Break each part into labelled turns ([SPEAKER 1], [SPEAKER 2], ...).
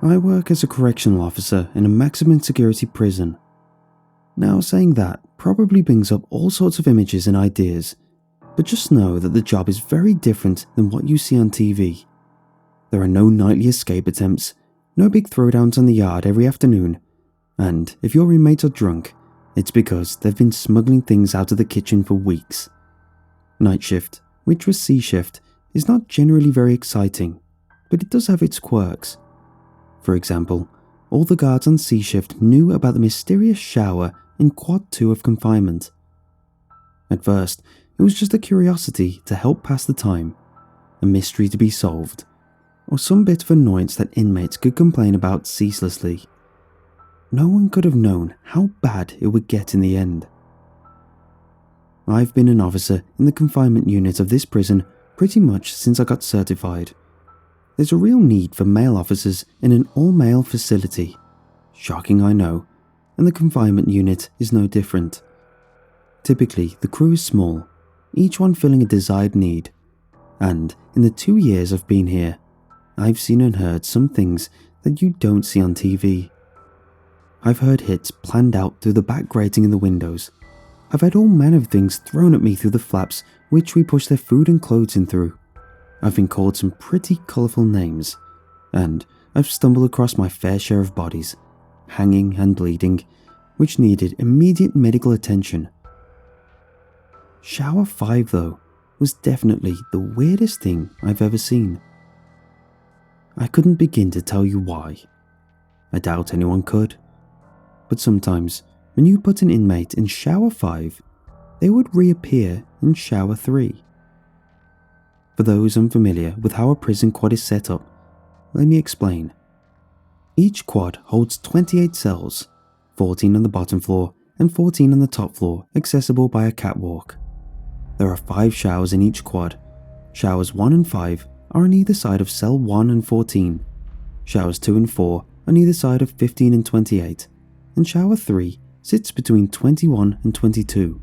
[SPEAKER 1] I work as a correctional officer in a maximum security prison. Now, saying that probably brings up all sorts of images and ideas, but just know that the job is very different than what you see on TV. There are no nightly escape attempts, no big throwdowns on the yard every afternoon, and if your roommates are drunk, it's because they've been smuggling things out of the kitchen for weeks. Night shift, which was C shift, is not generally very exciting, but it does have its quirks. For example, all the guards on C shift knew about the mysterious shower in Quad 2 of confinement. At first, it was just a curiosity to help pass the time, a mystery to be solved, or some bit of annoyance that inmates could complain about ceaselessly. No one could have known how bad it would get in the end. I've been an officer in the confinement unit of this prison pretty much since I got certified. There's a real need for male officers in an all-male facility. Shocking, I know, and the confinement unit is no different. Typically, the crew is small, each one filling a desired need, and in the 2 years I've been here, I've seen and heard some things that you don't see on TV. I've heard hits planned out through the back grating in the windows. I've had all manner of things thrown at me through the flaps which we push their food and clothes in through. I've been called some pretty colourful names, and I've stumbled across my fair share of bodies, hanging and bleeding, which needed immediate medical attention. Shower 5, though, was definitely the weirdest thing I've ever seen. I couldn't begin to tell you why. I doubt anyone could. But sometimes, when you put an inmate in shower 5, they would reappear in shower 3. For those unfamiliar with how a prison quad is set up, let me explain. Each quad holds 28 cells, 14 on the bottom floor and 14 on the top floor, accessible by a catwalk. There are 5 showers in each quad. Showers 1 and 5 are on either side of cell 1 and 14. Showers 2 and 4 on either side of 15 and 28. And shower 3 sits between 21 and 22.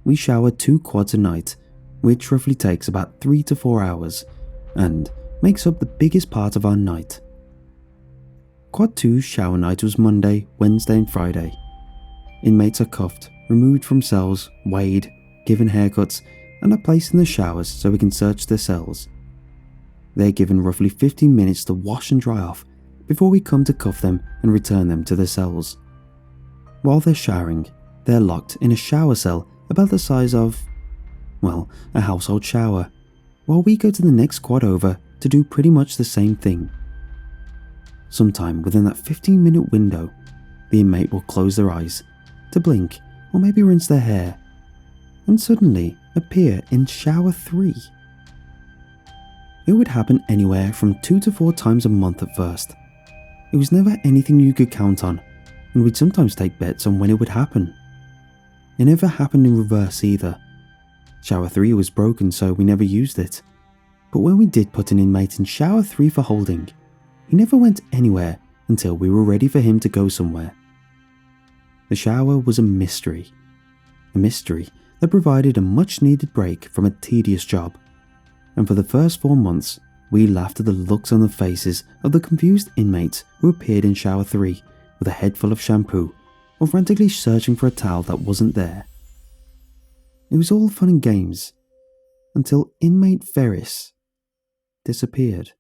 [SPEAKER 1] We shower 2 quads a night, which roughly takes about 3 to 4 hours, and makes up the biggest part of our night. Quad 2's shower night was Monday, Wednesday and Friday. Inmates are cuffed, removed from cells, weighed, given haircuts, and are placed in the showers so we can search their cells. They're given roughly 15 minutes to wash and dry off before we come to cuff them and return them to their cells. While they're showering, they're locked in a shower cell about the size of, well, a household shower, while we go to the next quad over to do pretty much the same thing. Sometime within that 15-minute window, the inmate will close their eyes, to blink or maybe rinse their hair, and suddenly appear in shower 3. It would happen anywhere from 2 to 4 times a month at first. It was never anything you could count on, and we'd sometimes take bets on when it would happen. It never happened in reverse either. Shower 3 was broken, so we never used it. But when we did put an inmate in shower 3 for holding, he never went anywhere until we were ready for him to go somewhere. The shower was a mystery that provided a much needed break from a tedious job. And for the first 4 months, we laughed at the looks on the faces of the confused inmates who appeared in shower 3 with a head full of shampoo or frantically searching for a towel that wasn't there. It was all fun and games until inmate Ferris disappeared.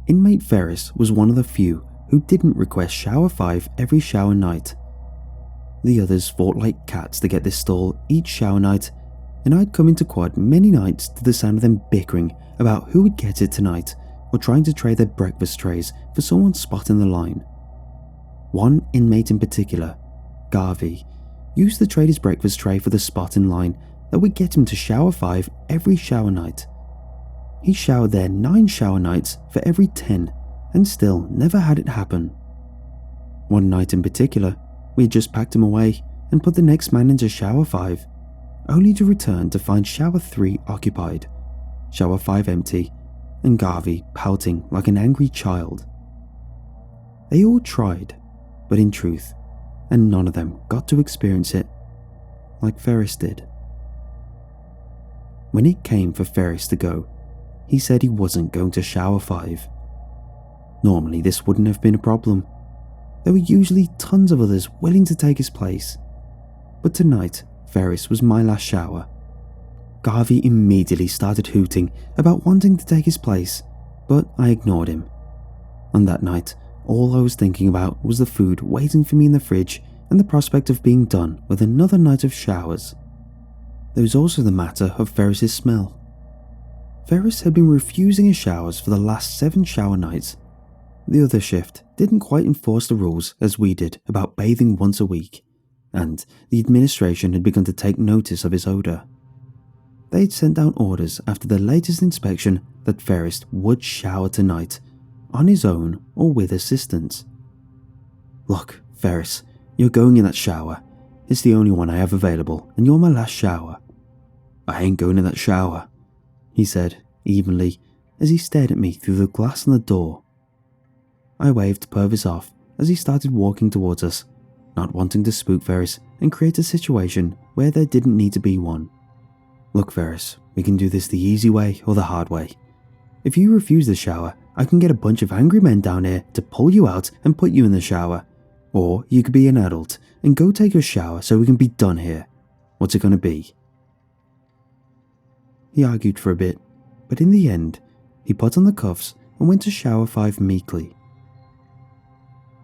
[SPEAKER 1] Inmate Ferris was one of the few who didn't request shower 5 every shower night. The others fought like cats to get this stall each shower night, and I'd come into quad many nights to the sound of them bickering about who would get it tonight or trying to trade their breakfast trays for someone's spot in the line. One inmate in particular, Garvey, used to trade his breakfast tray for the spot in line that would get him to shower 5 every shower night. He showered there 9 shower nights for every 10 and still never had it happen. One night in particular, we had just packed him away and put the next man into shower 5, only to return to find shower 3 occupied, shower 5 empty, and Garvey pouting like an angry child. They all tried, but in truth, and none of them got to experience it like Ferris did. When it came for Ferris to go, he said he wasn't going to shower 5. Normally this wouldn't have been a problem. There were usually tons of others willing to take his place. But tonight, Ferris was my last shower. Garvey immediately started hooting about wanting to take his place, but I ignored him. On that night, all I was thinking about was the food waiting for me in the fridge and the prospect of being done with another night of showers. There was also the matter of Ferris's smell. Ferris had been refusing his showers for the last 7 shower nights. The other shift didn't quite enforce the rules as we did about bathing once a week, and the administration had begun to take notice of his odour. They'd sent down orders after the latest inspection that Ferris would shower tonight, on his own or with assistance. "Look, Ferris, you're going in that shower. It's the only one I have available, and you're my last shower." "I ain't going in that shower," he said evenly as he stared at me through the glass on the door. I waved Purvis off as he started walking towards us, not wanting to spook Ferris and create a situation where there didn't need to be one. "Look, Ferris, we can do this the easy way or the hard way. If you refuse the shower, I can get a bunch of angry men down here to pull you out and put you in the shower. Or you could be an adult and go take a shower so we can be done here. What's it gonna be?" He argued for a bit, but in the end, he put on the cuffs and went to shower 5 meekly.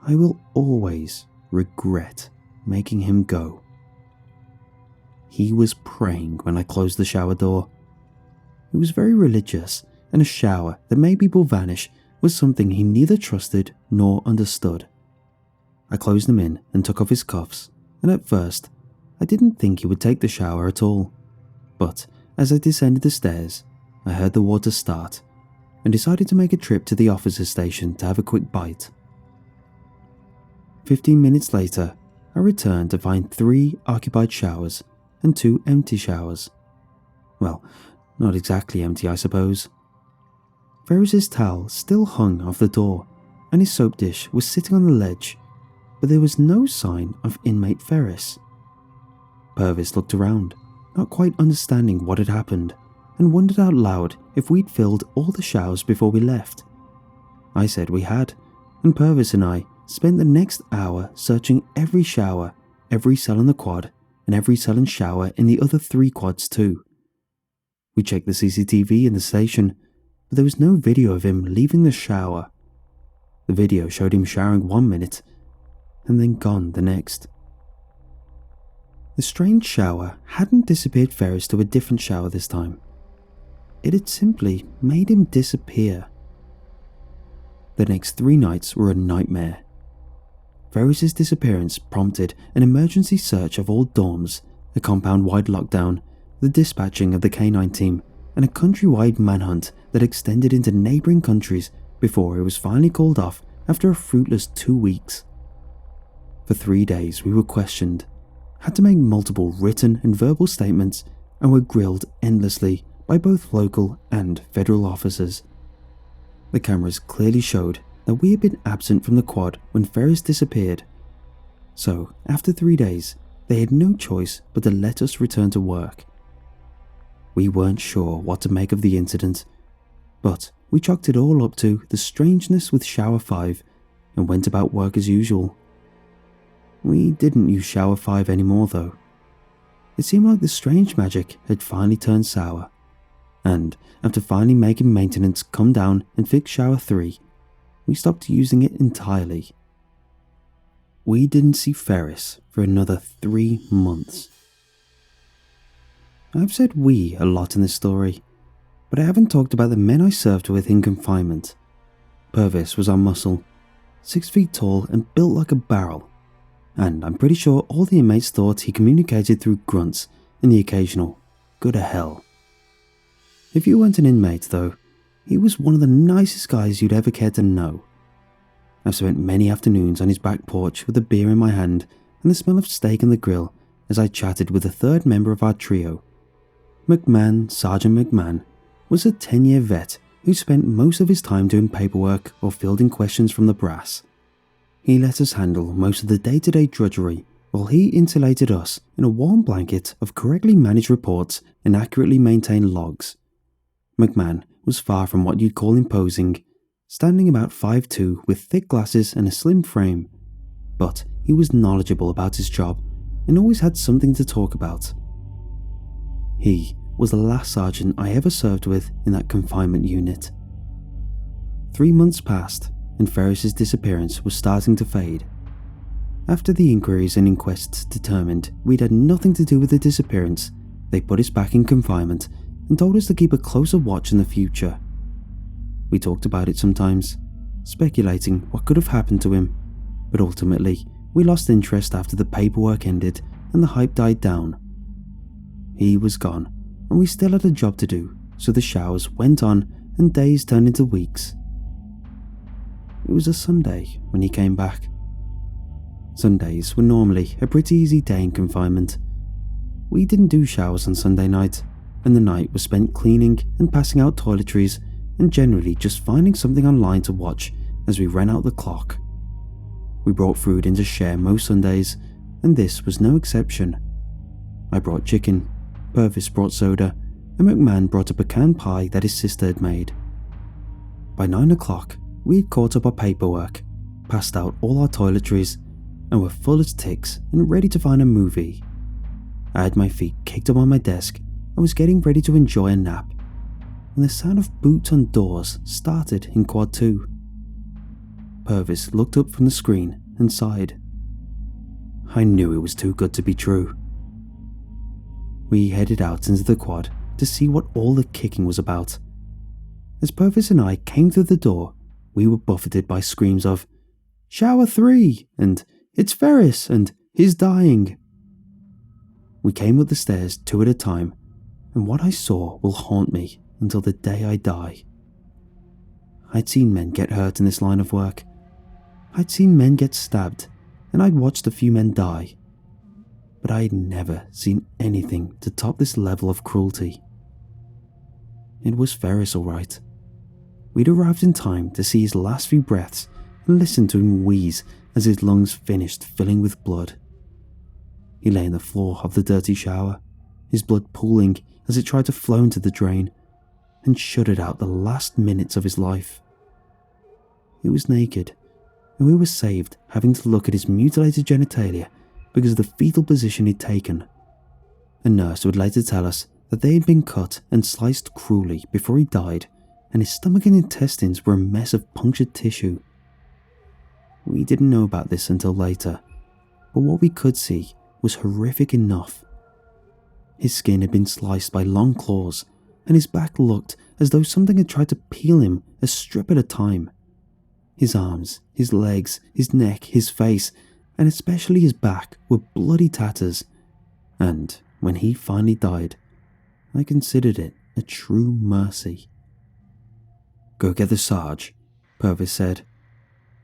[SPEAKER 1] I will always regret making him go. He was praying when I closed the shower door. He was very religious, and a shower that made people vanish was something he neither trusted nor understood. I closed him in and took off his cuffs, and at first, I didn't think he would take the shower at all. But as I descended the stairs, I heard the water start, and decided to make a trip to the officer's station to have a quick bite. 15 minutes later, I returned to find 3 occupied showers and 2 empty showers. Well, not exactly empty, I suppose. Ferris's towel still hung off the door, and his soap dish was sitting on the ledge, but there was no sign of inmate Ferris. Purvis looked around, not quite understanding what had happened, and wondered out loud if we'd filled all the showers before we left. I said we had, and Purvis and I spent the next hour searching every shower, every cell in the quad, and every cell and shower in the other 3 quads too. We checked the CCTV in the station, but there was no video of him leaving the shower. The video showed him showering 1 minute, and then gone the next. The strange shower hadn't disappeared Ferris to a different shower this time. It had simply made him disappear. The next 3 nights were a nightmare. Ferris's disappearance prompted an emergency search of all dorms, a compound-wide lockdown, the dispatching of the K9 team, and a countrywide manhunt that extended into neighbouring countries before it was finally called off after a fruitless 2 weeks. For 3 days we were questioned, had to make multiple written and verbal statements, and were grilled endlessly by both local and federal officers. The cameras clearly showed that we had been absent from the quad when Ferris disappeared. So, after 3 days, they had no choice but to let us return to work. We weren't sure what to make of the incident, but we chalked it all up to the strangeness with shower 5 and went about work as usual. We didn't use shower 5 anymore though. It seemed like the strange magic had finally turned sour, and after finally making maintenance come down and fix shower 3, we stopped using it entirely. We didn't see Ferris for another 3 months. I've said we a lot in this story, but I haven't talked about the men I served with in confinement. Purvis was our muscle, 6 feet tall and built like a barrel, and I'm pretty sure all the inmates thought he communicated through grunts and the occasional "go to hell." If you weren't an inmate though, he was one of the nicest guys you'd ever care to know. I've spent many afternoons on his back porch with a beer in my hand and the smell of steak on the grill as I chatted with the 3rd member of our trio. Sergeant McMahon, was a 10-year vet who spent most of his time doing paperwork or fielding questions from the brass. He let us handle most of the day-to-day drudgery while he insulated us in a warm blanket of correctly managed reports and accurately maintained logs. McMahon was far from what you'd call imposing, standing about 5'2" with thick glasses and a slim frame, but he was knowledgeable about his job and always had something to talk about. He was the last sergeant I ever served with in that confinement unit. 3 months passed and Ferris's disappearance was starting to fade. After the inquiries and inquests determined we'd had nothing to do with the disappearance, they put us back in confinement and told us to keep a closer watch in the future. We talked about it sometimes, speculating what could have happened to him, but ultimately we lost interest after the paperwork ended and the hype died down. He was gone, and we still had a job to do, so the showers went on and days turned into weeks. It was a Sunday when he came back. Sundays were normally a pretty easy day in confinement. We didn't do showers on Sunday night, and the night was spent cleaning and passing out toiletries and generally just finding something online to watch as we ran out the clock. We brought food in to share most Sundays, and this was no exception. I brought chicken, Ferris brought soda, and McMahon brought a pecan pie that his sister had made. By 9 o'clock, we had caught up our paperwork, passed out all our toiletries, and were full as ticks and ready to find a movie. I had my feet kicked up on my desk and was getting ready to enjoy a nap when the sound of boots on doors started in quad 2. Ferris looked up from the screen and sighed. I knew it was too good to be true. We headed out into the quad to see what all the kicking was about. As Ferris and I came through the door, we were buffeted by screams of, "Shower 3!" and "It's Ferris!" and "He's dying!" We came up the stairs 2 at a time, and what I saw will haunt me until the day I die. I'd seen men get hurt in this line of work. I'd seen men get stabbed, and I'd watched a few men die. But I had never seen anything to top this level of cruelty. It was Ferris, all right. We'd arrived in time to see his last few breaths and listen to him wheeze as his lungs finished filling with blood. He lay on the floor of the dirty shower, his blood pooling as it tried to flow into the drain, and shuddered out the last minutes of his life. He was naked, and we were saved having to look at his mutilated genitalia because of the fetal position he'd taken. A nurse would later tell us that they had been cut and sliced cruelly before he died, and his stomach and intestines were a mess of punctured tissue. We didn't know about this until later, but what we could see was horrific enough. His skin had been sliced by long claws, and his back looked as though something had tried to peel him a strip at a time. His arms, his legs, his neck, his face, and especially his back were bloody tatters, and when he finally died, I considered it a true mercy. "Go get the Sarge," Ferris said,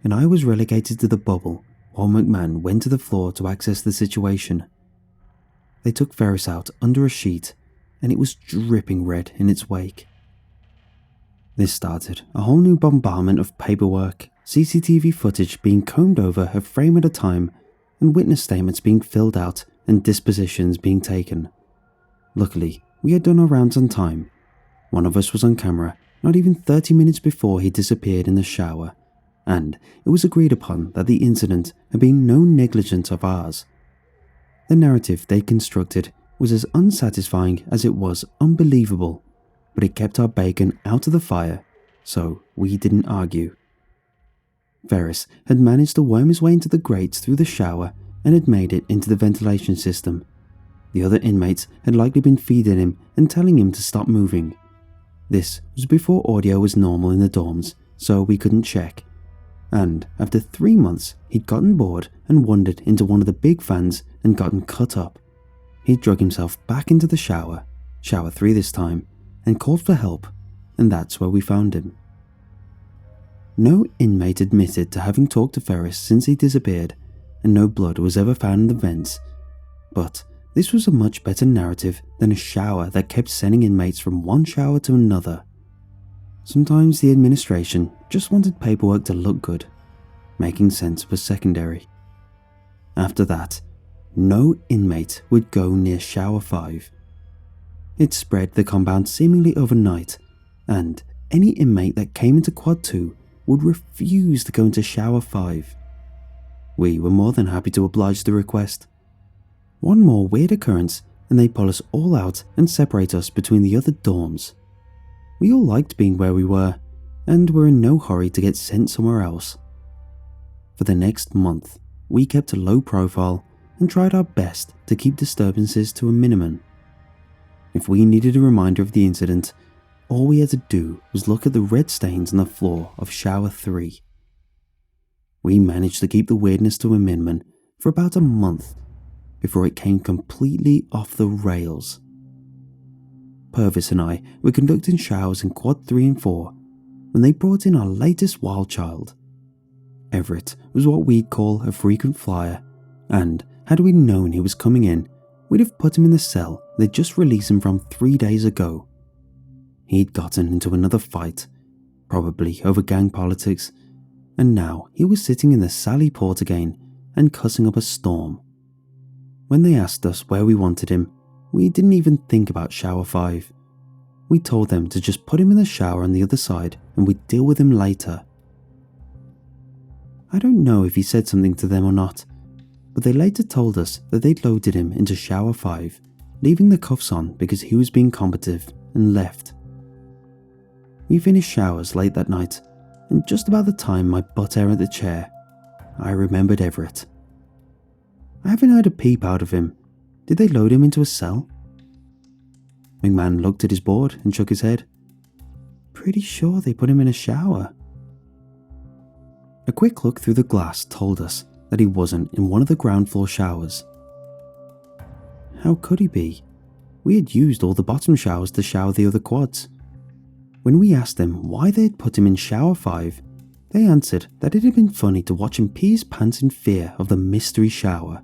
[SPEAKER 1] and I was relegated to the bubble while McMahon went to the floor to access the situation. They took Ferris out under a sheet, and it was dripping red in its wake. This started a whole new bombardment of paperwork, CCTV footage being combed over a frame at a time, and witness statements being filled out and dispositions being taken. Luckily, we had done our rounds on time. One of us was on camera not even 30 minutes before he disappeared in the shower, and it was agreed upon that the incident had been no negligence of ours. The narrative they constructed was as unsatisfying as it was unbelievable, but it kept our bacon out of the fire, so we didn't argue. Ferris had managed to worm his way into the grates through the shower and had made it into the ventilation system. The other inmates had likely been feeding him and telling him to stop moving. This was before audio was normal in the dorms, so we couldn't check. And after 3 months, he'd gotten bored and wandered into one of the big fans and gotten cut up. He drug himself back into the shower 3 this time, and called for help, and that's where we found him. No inmate admitted to having talked to Ferris since he disappeared, and no blood was ever found in the vents. But this was a much better narrative than a shower that kept sending inmates from one shower to another. Sometimes the administration just wanted paperwork to look good. Making sense was secondary. After that, no inmate would go near shower 5. It spread the compound seemingly overnight, and any inmate that came into quad 2 would refuse to go into shower 5. We were more than happy to oblige the request. One more weird occurrence and they pull us all out and separate us between the other dorms. We all liked being where we were, and were in no hurry to get sent somewhere else. For the next month, we kept a low profile and tried our best to keep disturbances to a minimum. If we needed a reminder of the incident, all we had to do was look at the red stains on the floor of shower 3. We managed to keep the weirdness to a minimum for about a month before it came completely off the rails. Ferris and I were conducting showers in quad 3 and 4 when they brought in our latest wild child. Everett was what we'd call a frequent flyer, and had we known he was coming in, we'd have put him in the cell they'd just released him from 3 days ago. He'd gotten into another fight, probably over gang politics, and now he was sitting in the Sally Port again and cussing up a storm. When they asked us where we wanted him, we didn't even think about shower 5. We told them to just put him in the shower on the other side and we'd deal with him later. I don't know if he said something to them or not, but they later told us that they'd loaded him into shower 5, leaving the cuffs on because he was being combative, and left. We finished showers late that night, and just about the time my butt ate at the chair, I remembered Everett. I haven't heard a peep out of him. Did they load him into a cell? McMahon looked at his board and shook his head. Pretty sure they put him in a shower. A quick look through the glass told us that he wasn't in one of the ground floor showers. How could he be? We had used all the bottom showers to shower the other quads. When we asked them why they had put him in shower 5, they answered that it had been funny to watch him pee his pants in fear of the mystery shower.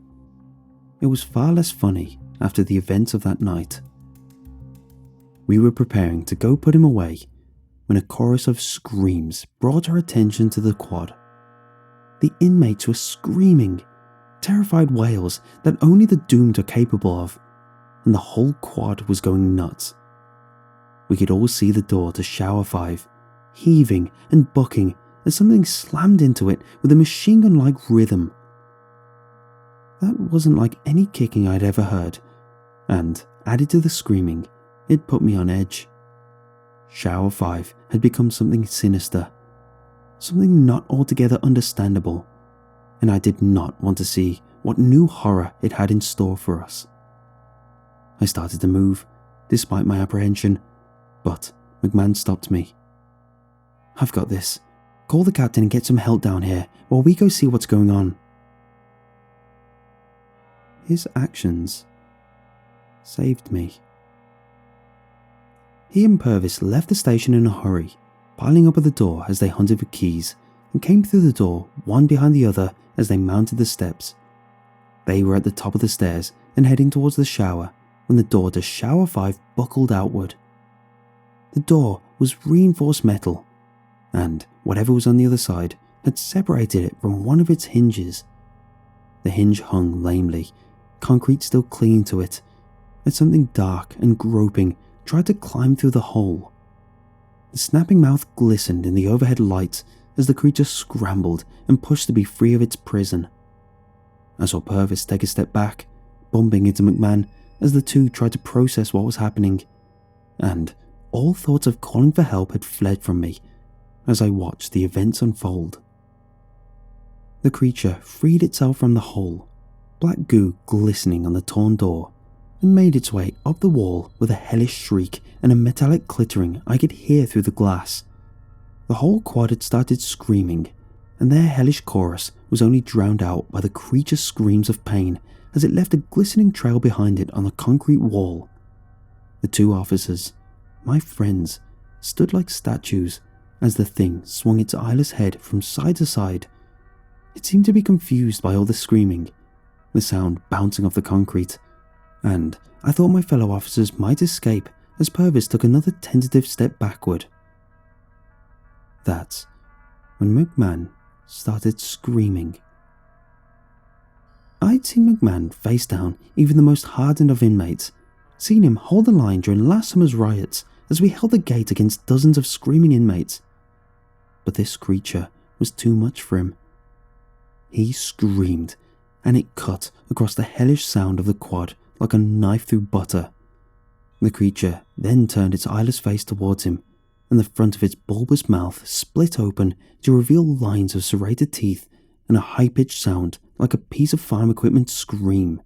[SPEAKER 1] It was far less funny after the events of that night. We were preparing to go put him away when a chorus of screams brought our attention to the quad. The inmates were screaming, terrified wails that only the doomed are capable of, and the whole quad was going nuts. We could all see the door to shower 5, heaving and bucking as something slammed into it with a machine gun-like rhythm. That wasn't like any kicking I'd ever heard, and added to the screaming, it put me on edge. Shower 5 had become something sinister, something not altogether understandable, and I did not want to see what new horror it had in store for us. I started to move, despite my apprehension, but McMahon stopped me. I've got this. Call the captain and get some help down here while we go see what's going on. His actions saved me. He and Purvis left the station in a hurry, piling up at the door as they hunted for keys, and came through the door one behind the other as they mounted the steps. They were at the top of the stairs and heading towards the shower when the door to shower 5 buckled outward. The door was reinforced metal, and whatever was on the other side had separated it from one of its hinges. The hinge hung lamely, concrete still clinging to it, as something dark and groping tried to climb through the hole. The snapping mouth glistened in the overhead lights as the creature scrambled and pushed to be free of its prison. I saw Purvis take a step back, bumping into McMahon as the two tried to process what was happening, and all thoughts of calling for help had fled from me as I watched the events unfold. The creature freed itself from the hole, black goo glistening on the torn door, and made its way up the wall with a hellish shriek and a metallic clittering I could hear through the glass. The whole quad had started screaming, and their hellish chorus was only drowned out by the creature's screams of pain as it left a glistening trail behind it on the concrete wall. The two officers, my friends, stood like statues as the thing swung its eyeless head from side to side. It seemed to be confused by all the screaming, the sound bouncing off the concrete, and I thought my fellow officers might escape as Purvis took another tentative step backward. That's when McMahon started screaming. I'd seen McMahon face down even the most hardened of inmates, seen him hold the line during last summer's riots as we held the gate against dozens of screaming inmates. but this creature was too much for him. He screamed, and it cut across the hellish sound of the quad like a knife through butter. The creature then turned its eyeless face towards him, and the front of its bulbous mouth split open to reveal lines of serrated teeth and a high-pitched sound like a piece of farm equipment scream.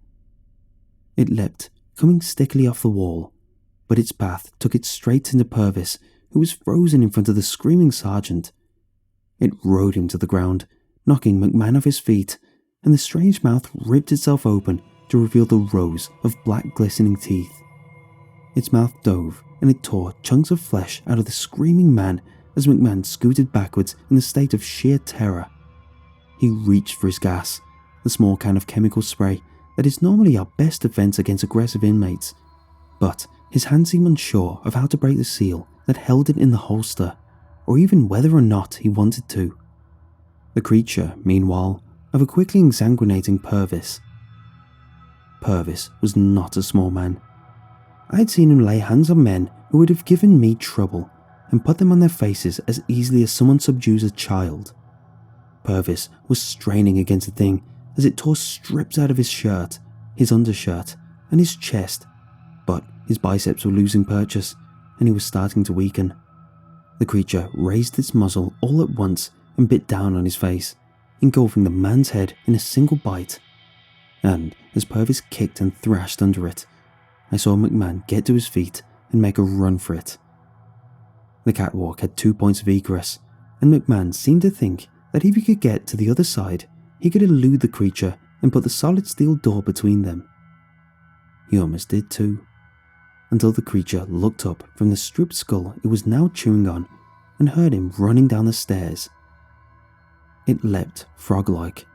[SPEAKER 1] It leapt, coming stickily off the wall, but its path took it straight into Ferris, who was frozen in front of the screaming sergeant. It rode him to the ground, knocking McMahon off his feet, and the strange mouth ripped itself open to reveal the rows of black glistening teeth. Its mouth dove, and it tore chunks of flesh out of the screaming man as McMahon scooted backwards in a state of sheer terror. He reached for his gas, the small can of chemical spray that is normally our best defense against aggressive inmates, but his hand seemed unsure of how to break the seal that held it in the holster, or even whether or not he wanted to. The creature, meanwhile, of a quickly exsanguinating Ferris. Ferris was not a small man. I had seen him lay hands on men who would have given me trouble and put them on their faces as easily as someone subdues a child. Ferris was straining against the thing as it tore strips out of his shirt, his undershirt, and his chest, but his biceps were losing purchase, and he was starting to weaken. The creature raised its muzzle all at once and bit down on his face, engulfing the man's head in a single bite. And as Ferris kicked and thrashed under it, I saw McMahon get to his feet and make a run for it. The catwalk had 2 points of egress, and McMahon seemed to think that if he could get to the other side, he could elude the creature and put the solid steel door between them. He almost did too, until the creature looked up from the stripped skull it was now chewing on and heard him running down the stairs. It leapt frog-like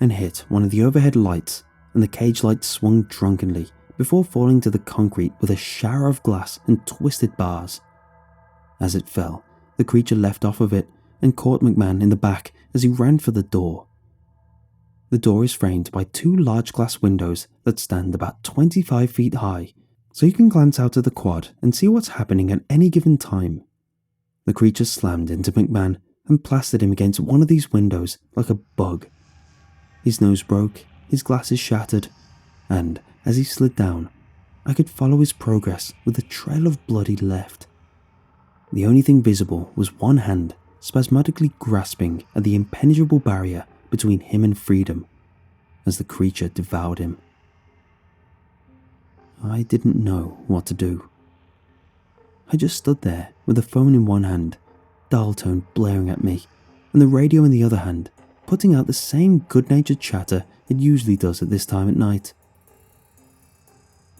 [SPEAKER 1] and hit one of the overhead lights, and the cage light swung drunkenly before falling to the concrete with a shower of glass and twisted bars. As it fell, the creature leapt off of it and caught McMahon in the back as he ran for the door. The door is framed by 2 large glass windows that stand about 25 feet high, so you can glance out of the quad and see what's happening at any given time. The creature slammed into McMahon and plastered him against one of these windows like a bug. His nose broke, his glasses shattered, and as he slid down, I could follow his progress with a trail of blood he left. The only thing visible was one hand spasmodically grasping at the impenetrable barrier between him and freedom as the creature devoured him. I didn't know what to do. I just stood there with the phone in one hand, dial tone blaring at me, and the radio in the other hand, putting out the same good-natured chatter it usually does at this time at night.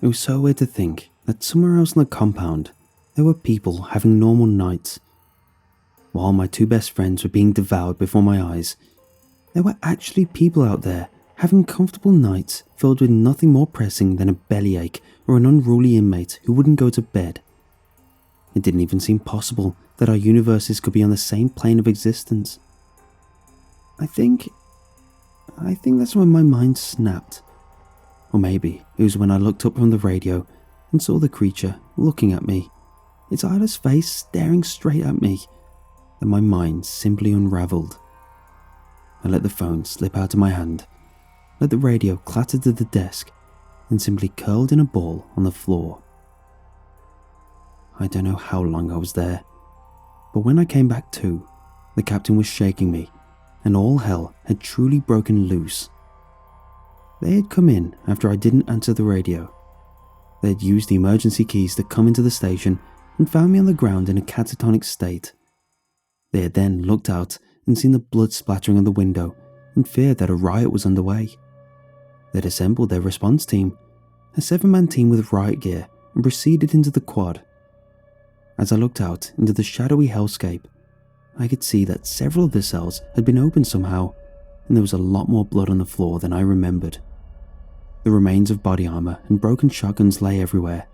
[SPEAKER 1] It was so weird to think that somewhere else in the compound there were people having normal nights. While my 2 best friends were being devoured before my eyes, there were actually people out there having comfortable nights filled with nothing more pressing than a bellyache or an unruly inmate who wouldn't go to bed. It didn't even seem possible that our universes could be on the same plane of existence. I think that's when my mind snapped. Or maybe it was when I looked up from the radio and saw the creature looking at me, its eyeless face staring straight at me, that my mind simply unraveled. I let the phone slip out of my hand, let the radio clatter to the desk, and simply curled in a ball on the floor. I don't know how long I was there, but when I came back to, the captain was shaking me, and all hell had truly broken loose. They had come in after I didn't answer the radio. They had used the emergency keys to come into the station and found me on the ground in a catatonic state. They had then looked out and seen the blood splattering on the window and feared that a riot was underway. They had assembled their response team, a 7-man team with riot gear, and proceeded into the quad. As I looked out into the shadowy hellscape, I could see that several of the cells had been opened somehow, and there was a lot more blood on the floor than I remembered. The remains of body armor and broken shotguns lay everywhere,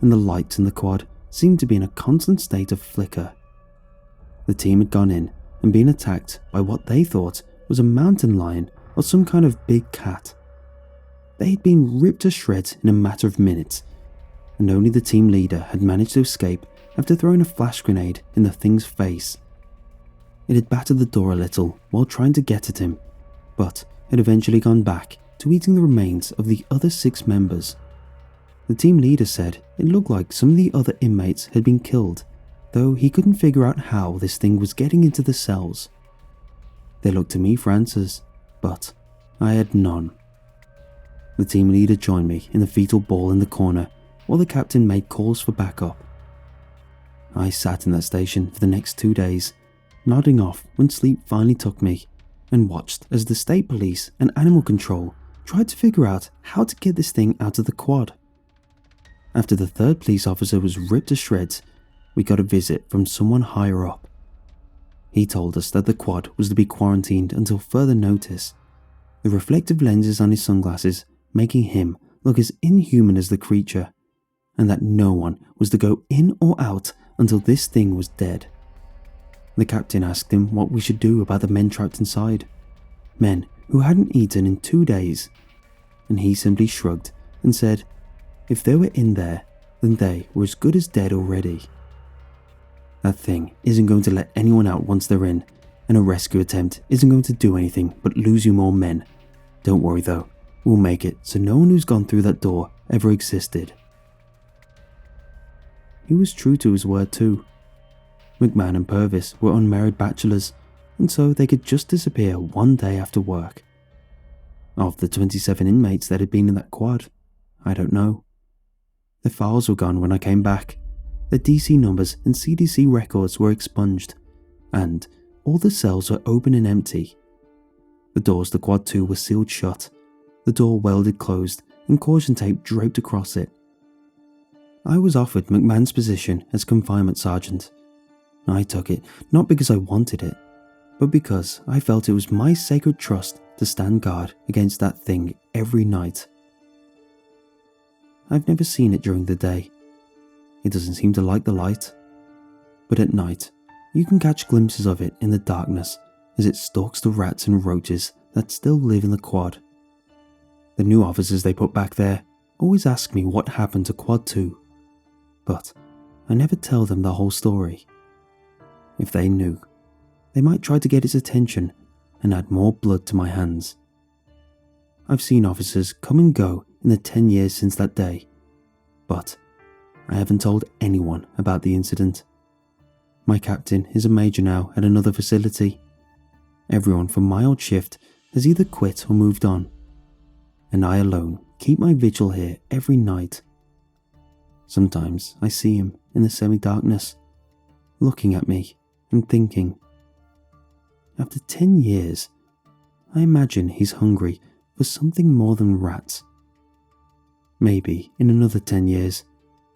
[SPEAKER 1] and the lights in the quad seemed to be in a constant state of flicker. The team had gone in and been attacked by what they thought was a mountain lion or some kind of big cat. They had been ripped to shreds in a matter of minutes, and only the team leader had managed to escape after throwing a flash grenade in the thing's face. It had battered the door a little while trying to get at him, but had eventually gone back to eating the remains of the other 6 members. The team leader said it looked like some of the other inmates had been killed, though he couldn't figure out how this thing was getting into the cells. They looked to me for answers, but I had none. The team leader joined me in the fetal ball in the corner while the captain made calls for backup. I sat in that station for the next 2 days, nodding off when sleep finally took me, and watched as the state police and animal control tried to figure out how to get this thing out of the quad. After the 3rd police officer was ripped to shreds, we got a visit from someone higher up. He told us that the quad was to be quarantined until further notice, the reflective lenses on his sunglasses making him look as inhuman as the creature, and that no one was to go in or out until this thing was dead. The captain asked him what we should do about the men trapped inside, men who hadn't eaten in 2 days, and he simply shrugged and said if they were in there, then they were as good as dead already. That thing isn't going to let anyone out once they're in, and a rescue attempt isn't going to do anything but lose you more men. Don't worry though, we'll make it so no one who's gone through that door ever existed. He was true to his word too. McMahon and Purvis were unmarried bachelors, and so they could just disappear one day after work. Of the 27 inmates that had been in that quad, I don't know. Their files were gone when I came back. Their DC numbers and CDC records were expunged, and all the cells were open and empty. The doors to Quad 2 were sealed shut, the door welded closed and caution tape draped across it. I was offered McMahon's position as confinement sergeant. I took it not because I wanted it, but because I felt it was my sacred trust to stand guard against that thing every night. I've never seen it during the day. It doesn't seem to like the light. But at night, you can catch glimpses of it in the darkness as it stalks the rats and roaches that still live in the quad. The new officers they put back there always ask me what happened to Quad 2, but I never tell them the whole story. If they knew, they might try to get its attention and add more blood to my hands. I've seen officers come and go in the 10 years since that day, but I haven't told anyone about the incident. My captain is a major now at another facility. Everyone from my old shift has either quit or moved on, and I alone keep my vigil here every night. Sometimes I see him in the semi-darkness, looking at me and thinking. After 10 years, I imagine he's hungry for something more than rats. Maybe in another 10 years,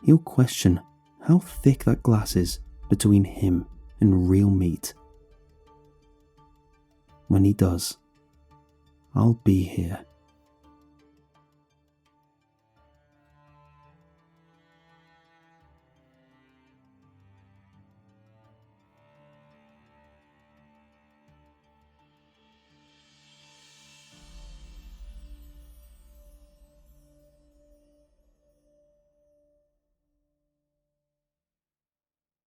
[SPEAKER 1] he'll question how thick that glass is between him and real meat. When he does, I'll be here.